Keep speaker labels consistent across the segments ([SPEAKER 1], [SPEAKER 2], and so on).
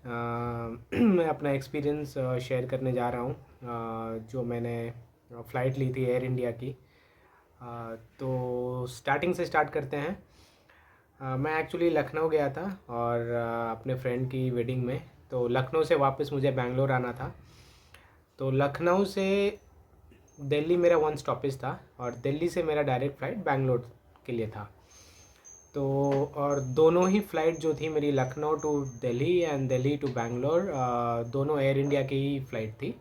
[SPEAKER 1] मैं अपना experience share करने जा रहा हूँ, जो मैंने फ़्लाइट ली थी एयर इंडिया की। तो स्टार्टिंग से स्टार्ट करते हैं। मैं एक्चुअली लखनऊ गया था और अपने फ्रेंड की वेडिंग में। तो लखनऊ से वापस मुझे बैंगलोर आना था। तो लखनऊ से दिल्ली मेरा वन स्टॉपेज था और दिल्ली से मेरा डायरेक्ट फ़्लाइट बैंगलोर के लिए था। तो और दोनों ही फ़्लाइट जो थी मेरी, Lucknow to Delhi and Delhi to Bangalore, दोनों एयर इंडिया की ही फ़्लाइट थी।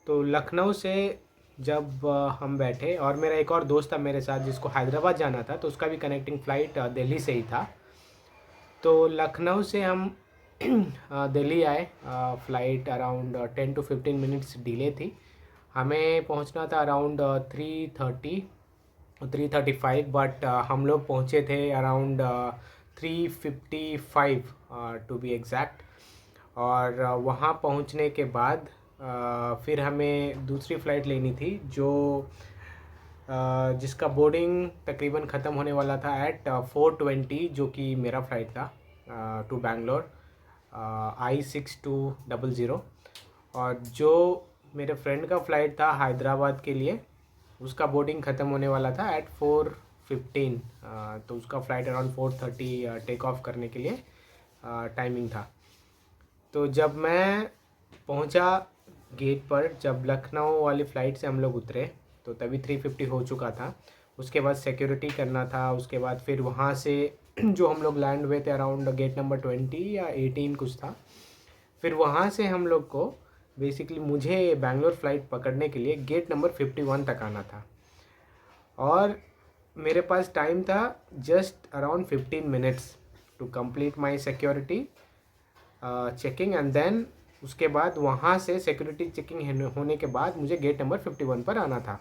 [SPEAKER 1] तो लखनऊ से जब हम बैठे, और मेरा एक और दोस्त था मेरे साथ जिसको हैदराबाद जाना था, तो उसका भी कनेक्टिंग फ़्लाइट दिल्ली से ही था। तो लखनऊ से हम दिल्ली आए। Flight around 10 to 15 minutes delay थी। हमें पहुंचना था अराउंड 3:30 3:35, बट हम लोग पहुंचे थे अराउंड 3:55 टू बी एग्जैक्ट। और वहाँ पहुँचने के बाद फिर हमें दूसरी फ़्लाइट लेनी थी जो जिसका बोर्डिंग तकरीबन ख़त्म होने वाला था एट 4:20, जो कि मेरा फ़्लाइट था टू बैंगलोर, I6200। और जो मेरे फ्रेंड का फ़्लाइट था हैदराबाद के लिए, उसका बोर्डिंग ख़त्म होने वाला था एट 4:15। तो उसका फ़्लाइट अराउंड 4:30 टेक ऑफ करने के लिए टाइमिंग था। तो जब मैं पहुंचा गेट पर, जब लखनऊ वाली फ़्लाइट से हम लोग उतरे, तो तभी 3:50 हो चुका था। उसके बाद सिक्योरिटी करना था। उसके बाद फिर वहाँ से जो हम लोग लैंड हुए थे अराउंड गेट नंबर 20 या 18 कुछ था। फिर वहाँ से हम लोग को बेसिकली, मुझे बैंगलोर फ़्लाइट पकड़ने के लिए गेट नंबर 51 तक आना था। और मेरे पास टाइम था just around 15 minutes to complete my security checking, and then उसके बाद वहाँ से सिक्योरिटी चेकिंग होने के बाद मुझे गेट नंबर 51 पर आना था।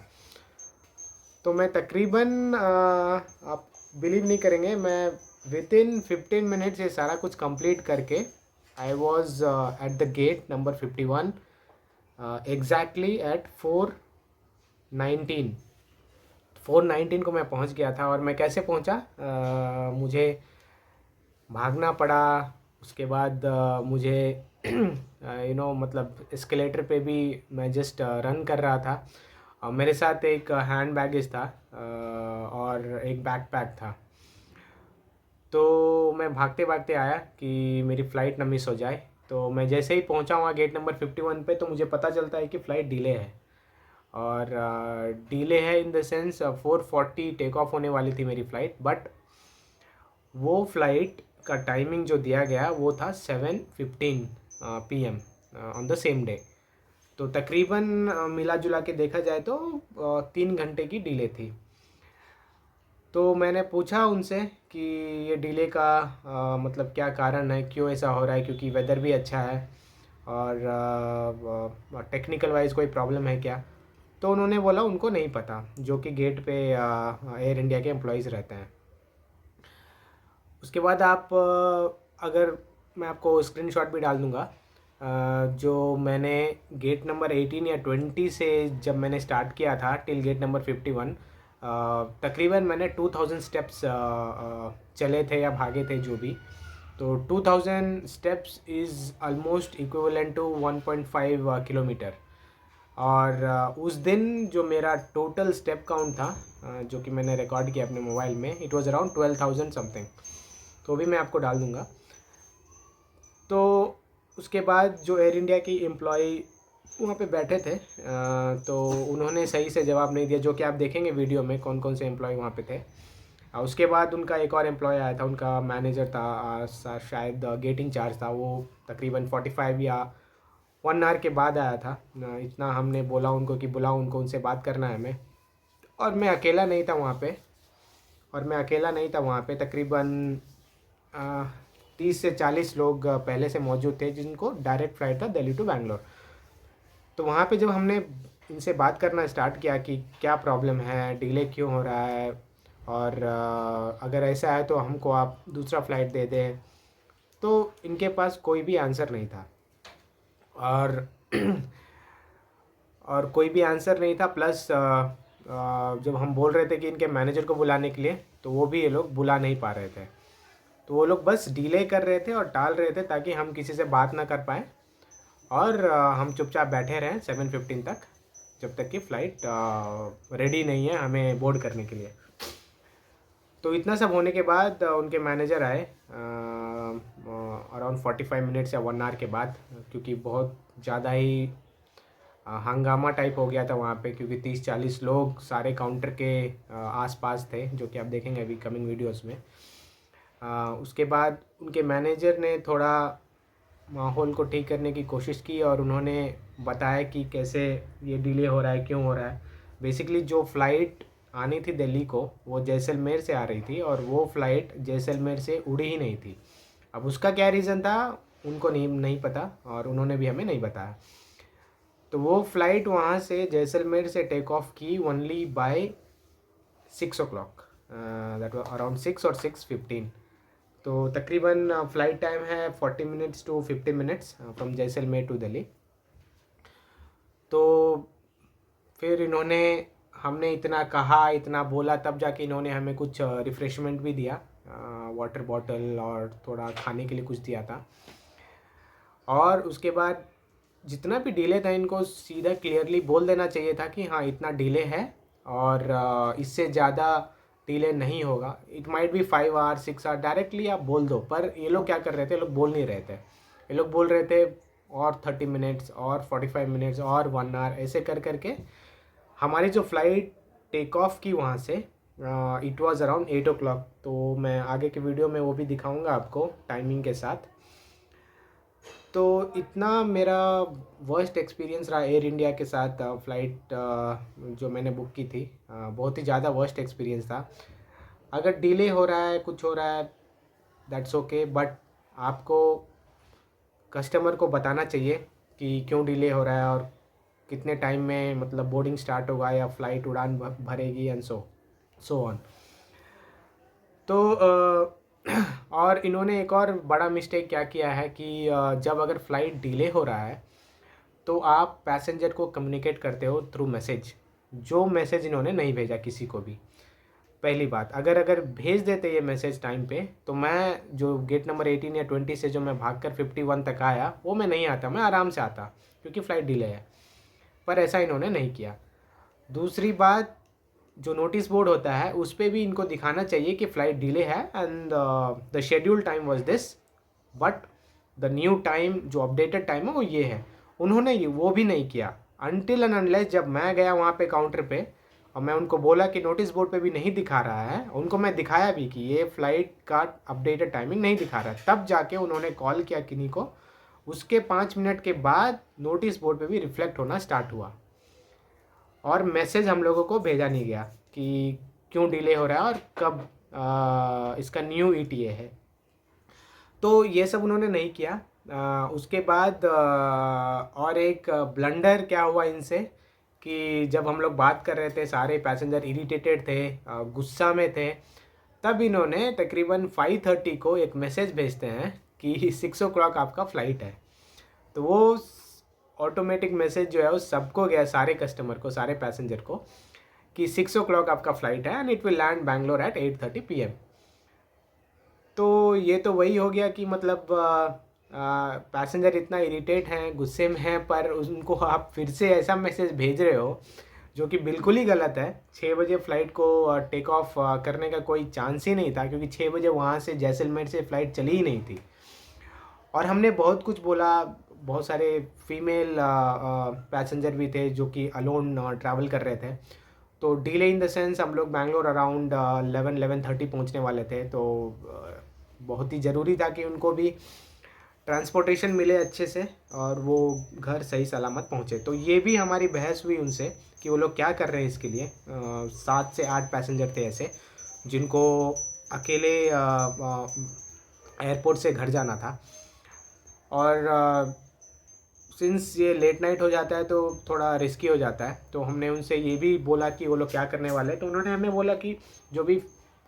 [SPEAKER 1] तो मैं तकरीबन आप बिलीव नहीं करेंगे, मैं विद इन 15 मिनट्स ये सारा कुछ कंप्लीट करके I was at the gate number 51 exactly at 4:19 को मैं पहुंच गया था। और मैं कैसे पहुंचा, मुझे भागना पड़ा। उसके बाद मुझे मतलब एस्केलेटर पे भी मैं जस्ट रन कर रहा था। और मेरे साथ एक हैंड बैगेज था और एक बैकपैक था। तो मैं भागते भागते आया कि मेरी फ़्लाइट ना मिस हो जाए। तो मैं जैसे ही पहुंचा वहाँ गेट नंबर 51 पे, तो मुझे पता चलता है कि फ़्लाइट डिले है। और डिले है in the sense 4:40 take off होने वाली थी मेरी फ़्लाइट, बट वो फ्लाइट का टाइमिंग जो दिया गया वो था 7:15 PM on the same day. तो तकरीबन मिला जुला के देखा जाए तो 3 घंटे की डिले थी। तो मैंने पूछा उनसे कि ये डिले का मतलब क्या कारण है, क्यों ऐसा हो रहा है, क्योंकि वेदर भी अच्छा है और टेक्निकल वाइज कोई प्रॉब्लम है क्या। तो उन्होंने बोला उनको नहीं पता, जो कि गेट पे एयर इंडिया के एम्प्लॉयज़ रहते हैं। उसके बाद आप अगर मैं आपको स्क्रीनशॉट भी डाल दूँगा, जो मैंने गेट नंबर 18 या 20 से जब मैंने स्टार्ट किया था टिल गेट नंबर 51, तकरीबन मैंने 2000 स्टेप्स चले थे या भागे थे जो भी। तो 2000 steps is almost equivalent to 1.5 kilometre. और उस दिन जो मेरा टोटल स्टेप काउंट था, जो कि मैंने रिकॉर्ड किया अपने मोबाइल में, इट वाज अराउंड 12,000 समथिंग। तो भी मैं आपको डाल दूँगा। तो उसके बाद जो एयर इंडिया की एम्प्लॉई वहाँ पे बैठे थे, तो उन्होंने सही से जवाब नहीं दिया, जो कि आप देखेंगे वीडियो में कौन कौन से एम्प्लॉय वहाँ पे थे। उसके बाद उनका एक और एम्प्लॉय आया था, उनका मैनेजर था, शायद गेट इंचार्ज था। वो तकरीबन 45 या 1 आवर के बाद आया था। इतना हमने बोला उनको कि बुलाओ उनको, उनसे बात करना है हमें। और मैं अकेला नहीं था वहाँ पे। तकरीबन 30 से 40 लोग पहले से मौजूद थे जिनको डायरेक्ट फ़्लाइट था दिल्ली टू बैंगलोर। तो वहाँ पे जब हमने इनसे बात करना स्टार्ट किया कि क्या प्रॉब्लम है, डिले क्यों हो रहा है, और अगर ऐसा है तो हमको आप दूसरा फ़्लाइट दे दें, तो इनके पास कोई भी आंसर नहीं था। और और कोई भी आंसर नहीं था, प्लस जब हम बोल रहे थे कि इनके मैनेजर को बुलाने के लिए, तो वो भी ये लोग बुला नहीं पा रहे थे। तो वो लोग बस डिले कर रहे थे और टाल रहे थे ताकि हम किसी से बात ना कर पाएँ और हम चुपचाप बैठे रहें 7:15 तक, जब तक कि फ़्लाइट रेडी नहीं है हमें बोर्ड करने के लिए। तो इतना सब होने के बाद उनके मैनेजर आए अराउंड 45 मिनट्स या 1 आवर के बाद, क्योंकि बहुत ज़्यादा ही हंगामा टाइप हो गया था वहाँ पे, क्योंकि 30-40 लोग सारे काउंटर के आसपास थे, जो कि आप देखेंगे अभी कमिंग वीडियोस में। उसके बाद उनके मैनेजर ने थोड़ा माहौल को ठीक करने की कोशिश की और उन्होंने बताया कि कैसे ये डिले हो रहा है, क्यों हो रहा है। बेसिकली जो फ़्लाइट आनी थी दिल्ली को वो जैसलमेर से आ रही थी और वो फ़्लाइट जैसलमेर से उड़ी ही नहीं थी। अब उसका क्या रीज़न था उनको नहीं पता और उन्होंने भी हमें नहीं बताया। तो वो फ़्लाइट वहाँ से जैसलमेर से टेक ऑफ की only by 6 o'clock, that was around 6 और 6:15। तो तकरीबन फ़्लाइट टाइम है 40 minutes to 50 minutes from Jaisalmer to Delhi. तो फिर इन्होंने, हमने इतना कहा इतना बोला, तब जाके इन्होंने हमें कुछ रिफ़्रेशमेंट भी दिया, वाटर बॉटल और थोड़ा खाने के लिए कुछ दिया था। और उसके बाद जितना भी डिले था इनको सीधा क्लियरली बोल देना चाहिए था कि हाँ इतना डिले है और इससे ज़्यादा डिले नहीं होगा। It might be 5 hour 6 hour, directly आप बोल दो। पर ये लोग क्या कर रहे थे, ये लोग बोल नहीं रहे थे। ये लोग बोल रहे थे और 30 मिनट्स और 45 मिनट्स और 1 आवर, ऐसे कर करके हमारी जो फ़्लाइट टेक ऑफ की वहाँ से इट वाज़ अराउंड 8 o'clock। तो मैं आगे के वीडियो में वो भी दिखाऊंगा आपको टाइमिंग के साथ। तो इतना मेरा वर्स्ट एक्सपीरियंस रहा एयर इंडिया के साथ। फ़्लाइट जो मैंने बुक की थी बहुत ही ज़्यादा वर्स्ट एक्सपीरियंस था। अगर डिले हो रहा है, कुछ हो रहा है, दैट्स ओके, बट आपको कस्टमर को बताना चाहिए कि क्यों डिले हो रहा है और कितने टाइम में मतलब बोर्डिंग स्टार्ट होगा या फ़्लाइट उड़ान भरेगी एंड सो ऑन। तो और इन्होंने एक और बड़ा मिस्टेक क्या किया है कि जब अगर फ़्लाइट डिले हो रहा है तो आप पैसेंजर को कम्युनिकेट करते हो थ्रू मैसेज। जो मैसेज इन्होंने नहीं भेजा किसी को भी। पहली बात, अगर भेज देते ये मैसेज टाइम पे तो मैं जो गेट नंबर 18 या 20 से जो मैं भागकर 51 तक आया वो मैं नहीं आता, मैं आराम से आता, क्योंकि फ़्लाइट डिले है। पर ऐसा इन्होंने नहीं किया। दूसरी बात, जो नोटिस बोर्ड होता है उस पर भी इनको दिखाना चाहिए कि फ़्लाइट डिले है and the schedule time was this, but the new time जो अपडेटेड टाइम है वो ये है। उन्होंने वो भी नहीं किया अनटिल एंड अनलेस जब मैं गया वहाँ पे काउंटर पे और मैं उनको बोला कि नोटिस बोर्ड पे भी नहीं दिखा रहा है। उनको मैं दिखाया भी कि ये फ़्लाइट का अपडेटेड टाइमिंग नहीं दिखा रहा है, तब जाके उन्होंने कॉल किया किन्हीं को। उसके 5 मिनट के बाद नोटिस बोर्ड पे भी रिफ्लेक्ट होना स्टार्ट हुआ और मैसेज हम लोगों को भेजा नहीं गया कि क्यों डिले हो रहा है और कब इसका न्यू ईटीए है। तो ये सब उन्होंने नहीं किया। उसके बाद और एक ब्लंडर क्या हुआ इनसे कि जब हम लोग बात कर रहे थे सारे पैसेंजर इरिटेटेड थे, गुस्सा में थे, तब इन्होंने तकरीबन 5:30 को एक मैसेज भेजते हैं कि 6 o'clock आपका फ़्लाइट है। तो वो ऑटोमेटिक मैसेज जो है वो सबको गया, सारे कस्टमर को, सारे पैसेंजर को, कि 6 o'clock आपका फ़्लाइट है and it will land Bangalore at 8:30 PM। तो ये तो वही हो गया कि मतलब पैसेंजर इतना इरिटेट हैं, गुस्से में हैं, पर उनको आप फिर से ऐसा मैसेज भेज रहे हो जो कि बिल्कुल ही गलत है। 6 बजे फ़्लाइट को टेक ऑफ करने का कोई चांस ही नहीं था, क्योंकि 6 बजे वहाँ से जैसलमेर से फ़्लाइट चली ही नहीं थी। और हमने बहुत कुछ बोला, बहुत सारे फीमेल पैसेंजर भी थे जो कि अलोन ट्रैवल कर रहे थे। तो डिले इन द सेंस हम लोग बैंगलोर अराउंड 11-11:30 पहुँचने वाले थे। तो बहुत ही ज़रूरी था कि उनको भी ट्रांसपोर्टेशन मिले अच्छे से और वो घर सही सलामत पहुँचे। तो ये भी हमारी बहस हुई उनसे कि वो लोग क्या कर रहे हैं इसके लिए। 7 से 8 पैसेंजर थे ऐसे जिनको अकेले एयरपोर्ट से घर जाना था। और सिंस ये लेट नाइट हो जाता है तो थोड़ा रिस्की हो जाता है। तो हमने उनसे ये भी बोला कि वो लोग क्या करने वाले हैं। तो उन्होंने हमें बोला कि जो भी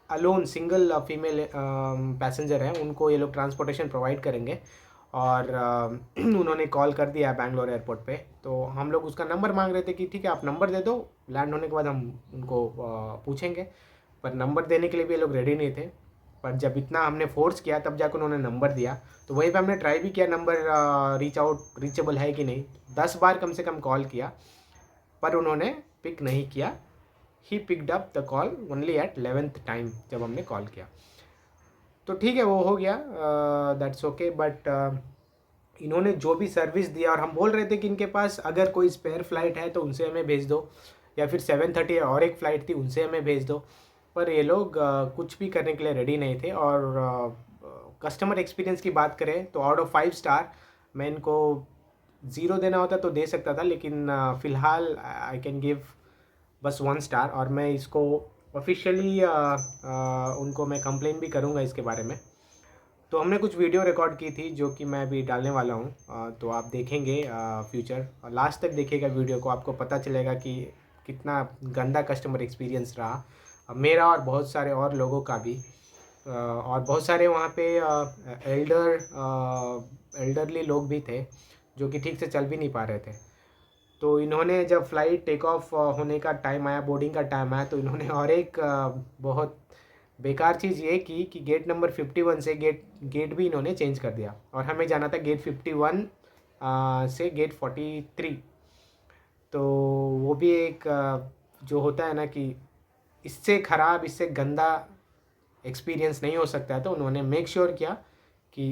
[SPEAKER 1] अलोन सिंगल फीमेल पैसेंजर हैं उनको ये लोग ट्रांसपोर्टेशन प्रोवाइड करेंगे। और उन्होंने कॉल कर दिया बैंगलोर एयरपोर्ट पे। तो हम लोग उसका नंबर मांग रहे थे कि ठीक है आप नंबर दे दो, लैंड होने के बाद हम उनको पूछेंगे। पर नंबर देने के लिए भी ये लोग रेडी नहीं थे। पर जब इतना हमने फोर्स किया तब जाकर उन्होंने नंबर दिया। तो वहीं पे हमने ट्राई भी किया नंबर रीचेबल है कि नहीं, 10 बार कम से कम कॉल किया पर उन्होंने पिक नहीं किया। He picked up the call only at 11th time जब हमने कॉल किया। तो ठीक है, वो हो गया, दैट्स ओके। बट इन्होंने जो भी सर्विस दिया, और हम बोल रहे थे कि इनके पास अगर कोई स्पेयर फ्लाइट है तो उनसे हमें भेज दो, या फिर 7:30 और एक फ़्लाइट थी उनसे हमें भेज दो, पर ये लोग कुछ भी करने के लिए रेडी नहीं थे। और कस्टमर एक्सपीरियंस की बात करें तो आउट ऑफ 5 स्टार मैं इनको 0 देना होता तो दे सकता था, लेकिन फ़िलहाल आई कैन गिव बस 1 स्टार। और मैं इसको ऑफिशियली उनको मैं कंप्लेन भी करूँगा इसके बारे में। तो हमने कुछ वीडियो रिकॉर्ड की थी जो कि मैं अभी डालने वाला हूँ, तो आप देखेंगे फ्यूचर, लास्ट तक देखिएगा वीडियो को, आपको पता चलेगा कि कितना गंदा कस्टमर एक्सपीरियंस रहा मेरा और बहुत सारे और लोगों का भी। और बहुत सारे वहाँ पे एल्डरली लोग भी थे जो कि ठीक से चल भी नहीं पा रहे थे। तो इन्होंने जब फ़्लाइट टेक ऑफ होने का टाइम आया, बोर्डिंग का टाइम आया, तो इन्होंने और एक बहुत बेकार चीज़ ये की कि गेट नंबर 51 से गेट भी इन्होंने चेंज कर दिया, और हमें जाना था गेट 51 से गेट 43। तो वो भी एक जो होता है ना कि इससे ख़राब, इससे गंदा एक्सपीरियंस नहीं हो सकता है, तो उन्होंने मेक श्योर किया कि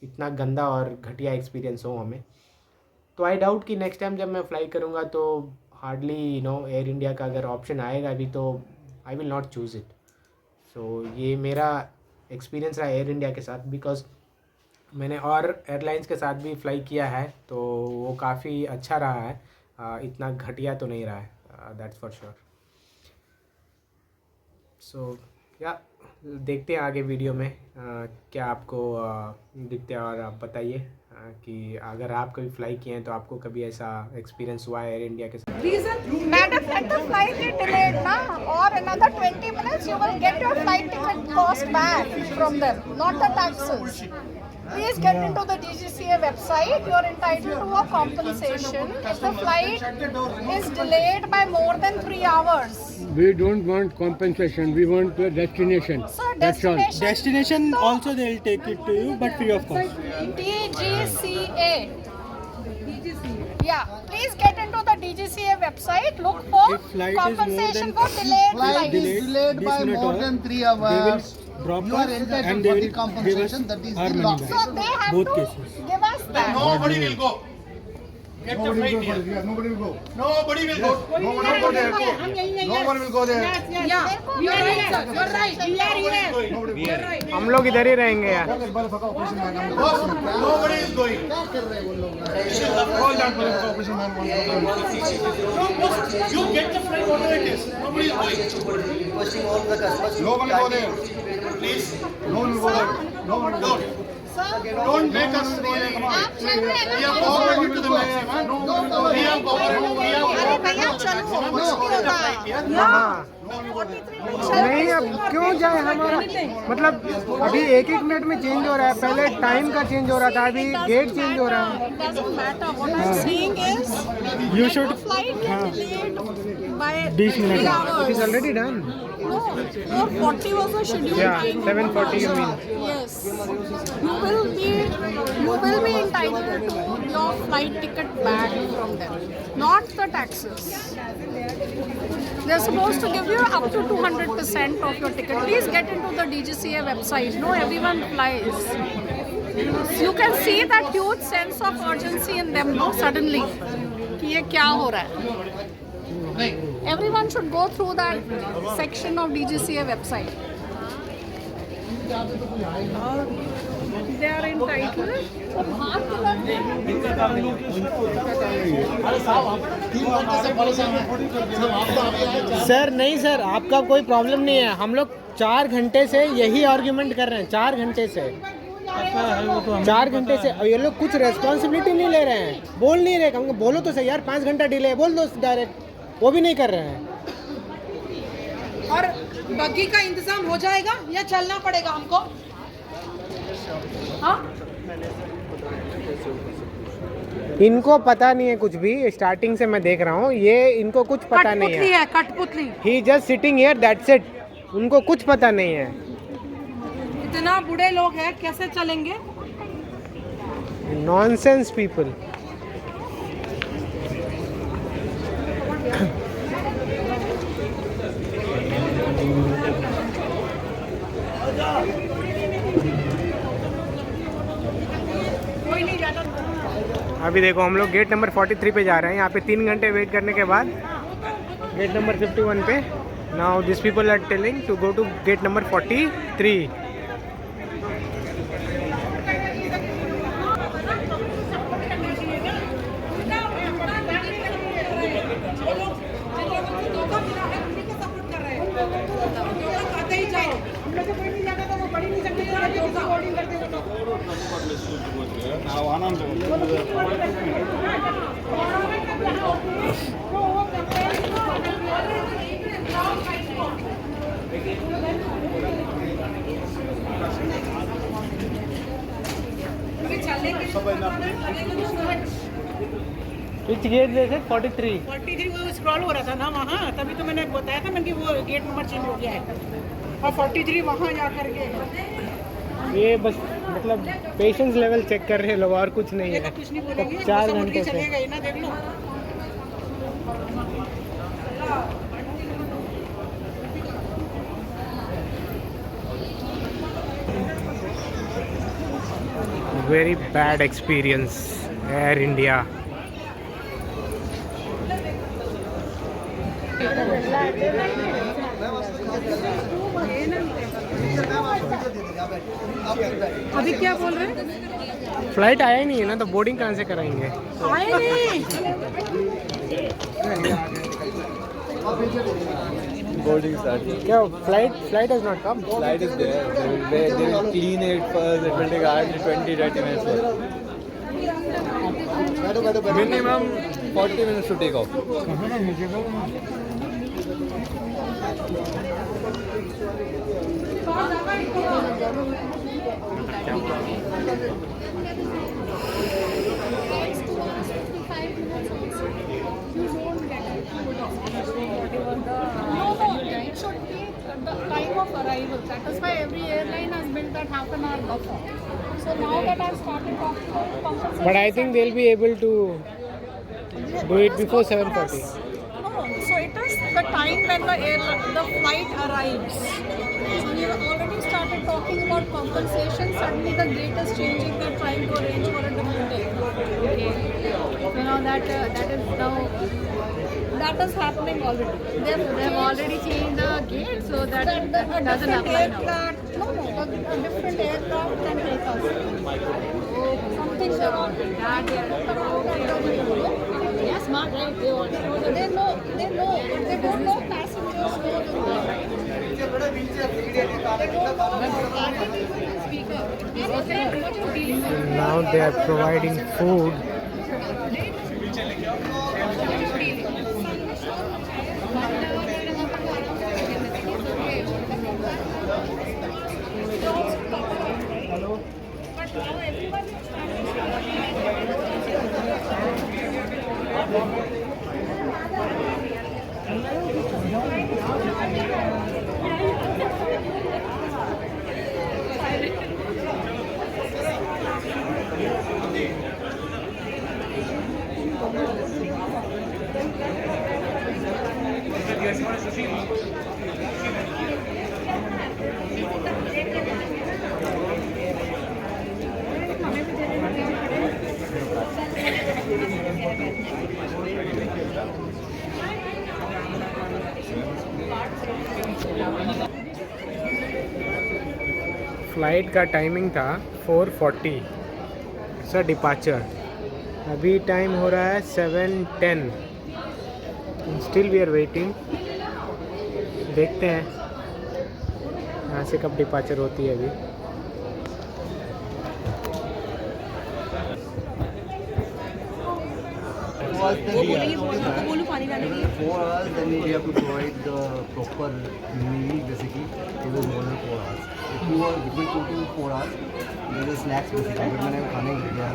[SPEAKER 1] इतना गंदा और घटिया एक्सपीरियंस हो हमें। तो आई डाउट कि नेक्स्ट टाइम जब मैं फ्लाई करूँगा तो हार्डली एयर इंडिया का अगर ऑप्शन आएगा भी तो I will not choose it. So ये मेरा एक्सपीरियंस रहा एयर इंडिया के साथ, बिकॉज मैंने और एयरलाइंस के साथ भी फ्लाई किया है तो वो काफ़ी अच्छा रहा है, इतना घटिया तो नहीं रहा है, दैट्स फॉर श्योर। सो या देखते हैं आगे वीडियो में क्या आपको दिखते हैं, और आप बताइए कि अगर आप कभी फ्लाई किए हैं तो आपको कभी ऐसा एक्सपीरियंस हुआ है एयर इंडिया के साथ।
[SPEAKER 2] Madam, let the flight get delayed ना, or another 20 minutes you will get your flight ticket cost back from them, not the taxes. Please get into the DGCA website. You are entitled to a compensation if the flight is delayed by more than 3 hours.
[SPEAKER 3] We don't want compensation. We want the destination.
[SPEAKER 2] Sir,
[SPEAKER 3] That's all.
[SPEAKER 4] Destination also they'll take it to you, but free of cost.
[SPEAKER 2] DGCA. Yeah, please get into the DGCA website. Look for
[SPEAKER 4] If flight is more
[SPEAKER 2] compensation
[SPEAKER 4] than-
[SPEAKER 2] for delayed
[SPEAKER 5] Flight
[SPEAKER 2] flights.
[SPEAKER 5] is delayed
[SPEAKER 4] this
[SPEAKER 5] by
[SPEAKER 4] minute
[SPEAKER 5] more
[SPEAKER 4] or
[SPEAKER 5] than 3
[SPEAKER 4] They will
[SPEAKER 5] hours.
[SPEAKER 4] drop
[SPEAKER 5] You are
[SPEAKER 4] us
[SPEAKER 5] entitled
[SPEAKER 4] and they
[SPEAKER 5] for
[SPEAKER 4] will
[SPEAKER 5] the
[SPEAKER 4] give
[SPEAKER 5] compensation.
[SPEAKER 4] us
[SPEAKER 5] That is
[SPEAKER 4] our
[SPEAKER 5] the
[SPEAKER 4] money
[SPEAKER 5] law.
[SPEAKER 4] back.
[SPEAKER 2] So they have
[SPEAKER 4] Both
[SPEAKER 2] to
[SPEAKER 4] cases.
[SPEAKER 2] give us that.
[SPEAKER 6] Nobody will go. Get the flight here.
[SPEAKER 5] Nobody will go.
[SPEAKER 6] Nobody will go.
[SPEAKER 5] No one will go there. No one will go there.
[SPEAKER 2] Yeah, you are right, sir. You are right. We are here.
[SPEAKER 5] Nobody will go.
[SPEAKER 1] हम लोग इधर ही रहेंगे यार।
[SPEAKER 6] Nobody is going.
[SPEAKER 5] All that motherfucker operation man wants to go.
[SPEAKER 6] You get the flight whatever it is. Nobody is going.
[SPEAKER 5] No one will go there.
[SPEAKER 6] Please
[SPEAKER 5] No one will go there. No one will go there.
[SPEAKER 6] don't make us really.
[SPEAKER 2] आप चल रहे हैं
[SPEAKER 6] We
[SPEAKER 2] ना?
[SPEAKER 6] are cooperating to the maximum. We are cooperating. We are
[SPEAKER 2] अरे भैया चलो, कुछ नहीं होता।
[SPEAKER 1] हाँ,
[SPEAKER 2] 43
[SPEAKER 1] नहीं अब क्यों जाए हमारा, मतलब अभी एक मिनट में चेंज हो रहा है, पहले टाइम का चेंज हो रहा था, अभी गेट चेंज हो रहा है।
[SPEAKER 2] It doesn't matter. What I'm saying is,
[SPEAKER 4] You should
[SPEAKER 2] flight get delayed by
[SPEAKER 4] 20 minutes.
[SPEAKER 2] 3
[SPEAKER 1] It
[SPEAKER 2] hours.
[SPEAKER 1] is already done.
[SPEAKER 2] No, 4:40 was the scheduled
[SPEAKER 1] Yeah,
[SPEAKER 2] time.
[SPEAKER 1] 7:40 you mean.
[SPEAKER 2] Yes. You will be entitled to your flight ticket back from them, not the taxes. They're supposed to give you up to 200% of your ticket. Please get into the DGCA website. No, everyone flies. You can see that huge sense of urgency in them, no, suddenly. कि ये क्या हो रहा है? Everyone should go through that section of DGCA website. They are entitled.
[SPEAKER 1] Sir नहीं sir, आपका कोई problem नहीं है, हम लोग 4 घंटे से यही आर्ग्यूमेंट कर रहे हैं, 4 घंटे से 4 घंटे से, और ये लोग कुछ रेस्पॉन्सिबिलिटी नहीं ले रहे हैं, बोल नहीं रहे। हमको बोलो तो सही यार, 5 घंटा डिले है, बोल दो डायरेक्ट, वो भी नहीं कर रहे हैं।
[SPEAKER 7] और बग्गी का इंतजाम हो जाएगा या चलना पड़ेगा हमको? हाँ,
[SPEAKER 1] इनको पता नहीं है कुछ भी, स्टार्टिंग से मैं देख रहा हूँ, ये इनको कुछ पता नहीं
[SPEAKER 7] कठपुतली
[SPEAKER 1] है।
[SPEAKER 7] है कठपुतली।
[SPEAKER 1] He just sitting here, that's it, उनको कुछ पता नहीं है।
[SPEAKER 7] इतना बूढ़े लोग हैं कैसे चलेंगे?
[SPEAKER 1] Nonsense people. अभी देखो हम लोग गेट नंबर 43 पे जा रहे हैं। यहाँ पे 3 घंटे वेट करने के बाद गेट नंबर 51 पे। Now this people are telling to go to gate number 43। Which gate is it? 43.
[SPEAKER 7] 43 वो स्क्रॉल हो रहा था ना वहाँ, तभी तो मैंने बताया था मैंने कि वो गेट नंबर चेंज हो गया है और 43 वहाँ जा करके।
[SPEAKER 1] ये बस मतलब पेशेंस लेवल चेक कर रहे हैं लोग और कुछ नहीं है।
[SPEAKER 7] कुछ नहीं बोलेंगे,
[SPEAKER 1] 4 घंटे से
[SPEAKER 7] चलेगा ही ना, देख लो।
[SPEAKER 1] Very bad experience Air India.
[SPEAKER 7] अभी क्या बोल रहे हैं?
[SPEAKER 1] फ्लाइट आया ही नहीं है ना, तो बोर्डिंग कहाँ से कराएंगे?
[SPEAKER 7] आए नहीं।
[SPEAKER 8] Boarding starts.
[SPEAKER 1] क्या flight has not come?
[SPEAKER 8] Flight is there. They will clean it first. It will take hardly 20-30 minutes. Minimum 40 minutes to take off.
[SPEAKER 2] It should be the time of arrival. That is why every airline has built that half an hour buffer. So now that I've started talking about compensation.
[SPEAKER 1] But I think they'll be able to do it before 7:40.
[SPEAKER 2] No, so it is the time when the flight arrives. So we have already started talking about compensation. Suddenly the gate is changing. They're trying to arrange for a different day. Okay. So now that is happening already. They've already changed the gate so that it doesn't apply now. No, a different aircraft can take us. Something's wrong. That yes, smart, right? They know, but they don't know passengers know the
[SPEAKER 1] Now they are providing food. Flight का timing था 4:40 sir departure. अभी time हो रहा है 7:10। Still we are waiting. देखते हैं यहाँ से कब डिपार्चर होती है। अभी
[SPEAKER 7] पानी डालने के लिए
[SPEAKER 9] 4 hours, then we have to provide the proper meal basically to the morning 4 hours. If you are between 2 to 4 hours, there is snacks basically, but मैंने खाने के लिए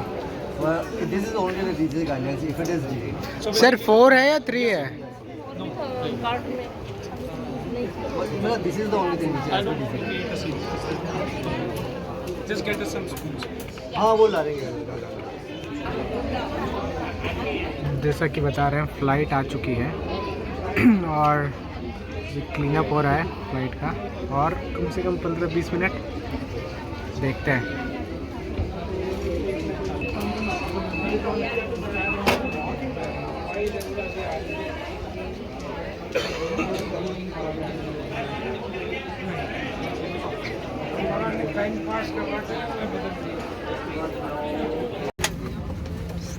[SPEAKER 9] but this is only the DJ guidelines if it is delayed.
[SPEAKER 1] Sir 4 है या 3 है?
[SPEAKER 9] But this is the only thing which has to be delayed.
[SPEAKER 5] Just get us some spoons.
[SPEAKER 9] हाँ वो ला देंगे.
[SPEAKER 1] जैसा कि बता रहे हैं फ़्लाइट आ चुकी है और क्लीन अप हो रहा है फ्लाइट का और कम से कम 15-20 मिनट देखते हैं.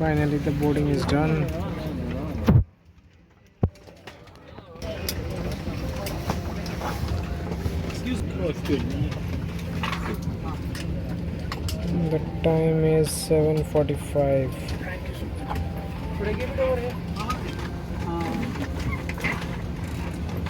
[SPEAKER 1] Finally the boarding is done. The time is 7:45.